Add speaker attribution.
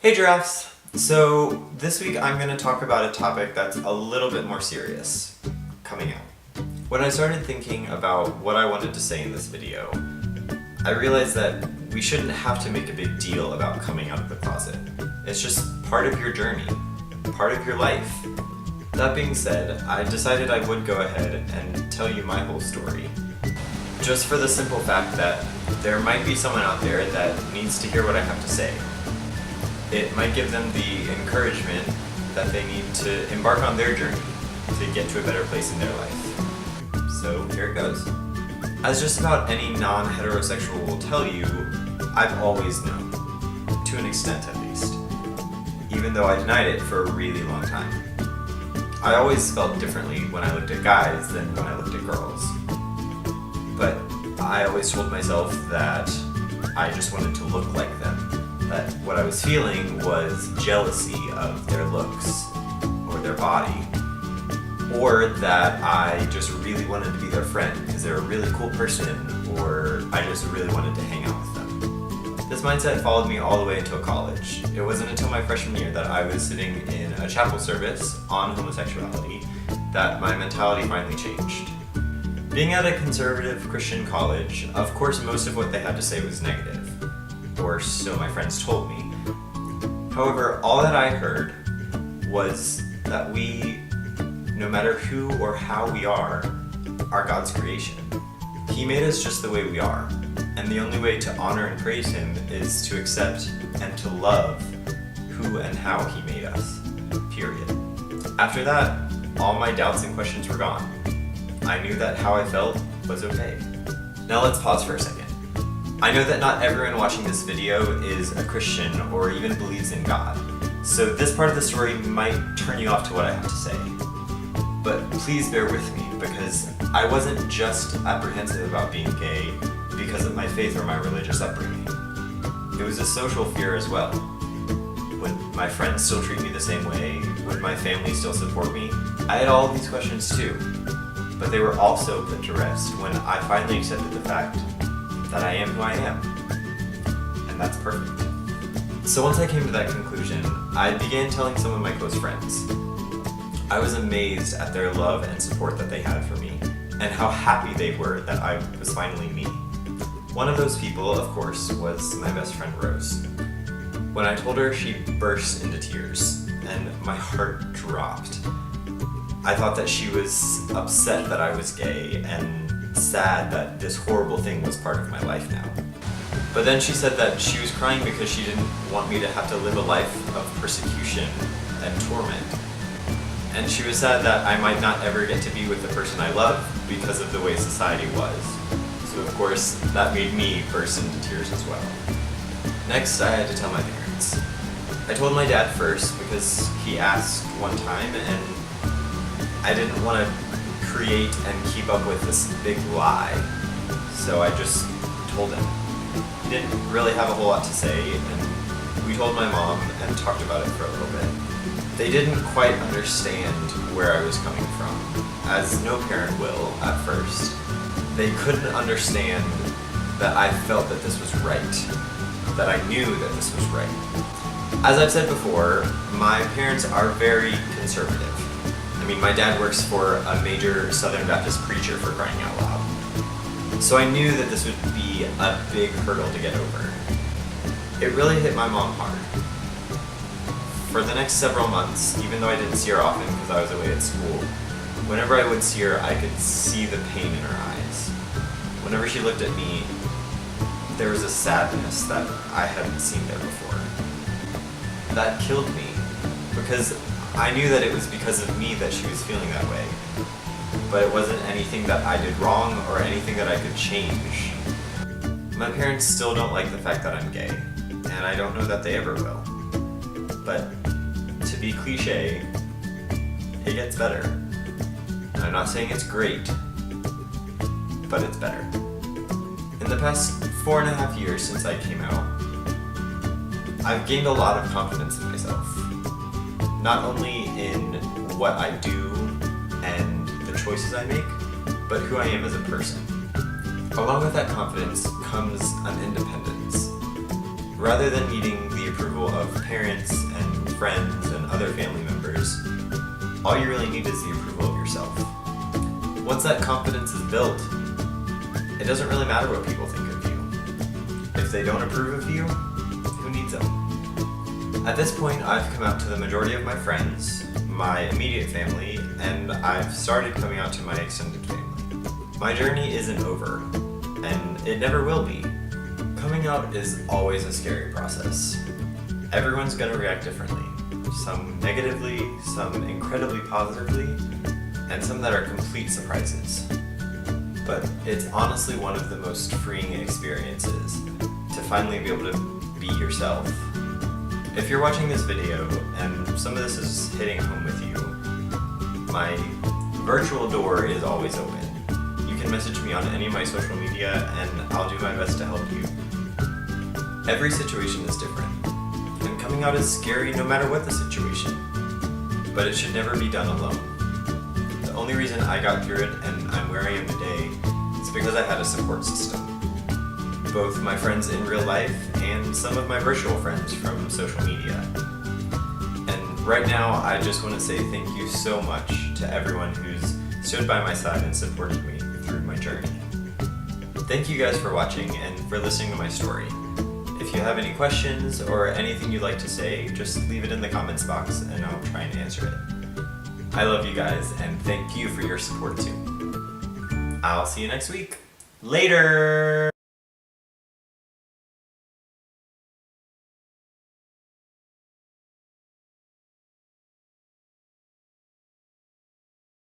Speaker 1: Hey giraffes! So this week I'm going to talk about a topic that's a little bit more serious, coming out. When I started thinking about what I wanted to say in this video, I realized that we shouldn't have to make a big deal about coming out of the closet. It's just part of your journey, part of your life. That being said, I decided I would go ahead and tell you my whole story, just for the simple fact that there might be someone out there that needs to hear what I have to say. It might give them the encouragement that they need to embark on their journey to get to a better place in their life. So here it goes. As just about any non-heterosexual will tell you, I've always known, to an extent at least, even though I denied it for a really long time. I always felt differently when I looked at guys than when I looked at girls. But I always told myself that I just wanted to look like them. That what I was feeling was jealousy of their looks or their body, or that I just really wanted to be their friend because they're a really cool person, or I just really wanted to hang out with them. This mindset followed me all the way until college. It wasn't until my freshman year that I was sitting in a chapel service on homosexuality that my mentality finally changed. Being at a conservative Christian college, of course most of what they had to say was negative. Or so my friends told me. However, all that I heard was that we, no matter who or how we are God's creation. He made us just the way we are, and the only way to honor and praise Him is to accept and to love who and how He made us, period. After that, all my doubts and questions were gone. I knew that how I felt was okay. Now let's pause for a second. I know that not everyone watching this video is a Christian or even believes in God, so this part of the story might turn you off to what I have to say. But please bear with me, because I wasn't just apprehensive about being gay because of my faith or my religious upbringing. It was a social fear as well. Would my friends still treat me the same way? Would my family still support me? I had all of these questions too, but they were also put to rest when I finally accepted the fact that I am who I am, and that's perfect. So once I came to that conclusion, I began telling some of my close friends. I was amazed at their love and support that they had for me, and how happy they were that I was finally me. One of those people, of course, was my best friend Rose. When I told her, she burst into tears, and my heart dropped. I thought that she was upset that I was gay, and sad that this horrible thing was part of my life now. But then she said that she was crying because she didn't want me to have to live a life of persecution and torment. And she was sad that I might not ever get to be with the person I love because of the way society was. So of course, that made me burst into tears as well. Next, I had to tell my parents. I told my dad first because he asked one time, and I didn't want to create and keep up with this big lie, so I just told him. He didn't really have a whole lot to say, and we told my mom and talked about it for a little bit. They didn't quite understand where I was coming from, as no parent will at first. They couldn't understand that I felt that this was right, that I knew that this was right. As I've said before, my parents are very conservative. I mean, my dad works for a major Southern Baptist preacher, for crying out loud. So I knew that this would be a big hurdle to get over. It really hit my mom hard. For the next several months, even though I didn't see her often because I was away at school, whenever I would see her, I could see the pain in her eyes. Whenever she looked at me, there was a sadness that I hadn't seen there before. That killed me, because I knew that it was because of me that she was feeling that way, but it wasn't anything that I did wrong or anything that I could change. My parents still don't like the fact that I'm gay, and I don't know that they ever will. But to be cliche, it gets better. I'm not saying it's great, but it's better. In the past 4.5 years since I came out, I've gained a lot of confidence in myself. Not only in what I do and the choices I make, but who I am as a person. Along with that confidence comes an independence. Rather than needing the approval of parents and friends and other family members, all you really need is the approval of yourself. Once that confidence is built, it doesn't really matter what people think of you. If they don't approve of you, who needs them? At this point, I've come out to the majority of my friends, my immediate family, and I've started coming out to my extended family. My journey isn't over, and it never will be. Coming out is always a scary process. Everyone's gonna react differently. Some negatively, some incredibly positively, and some that are complete surprises. But it's honestly one of the most freeing experiences to finally be able to be yourself. If you're watching this video and some of this is hitting home with you, my virtual door is always open. You can message me on any of my social media and I'll do my best to help you. Every situation is different, and coming out is scary no matter what the situation, but it should never be done alone. The only reason I got through it and I'm where I am today is because I had a support system. Both my friends in real life and some of my virtual friends from social media. And right now, I just want to say thank you so much to everyone who's stood by my side and supported me through my journey. Thank you guys for watching and for listening to my story. If you have any questions or anything you'd like to say, just leave it in the comments box and I'll try and answer it. I love you guys and thank you for your support too. I'll see you next week. Later!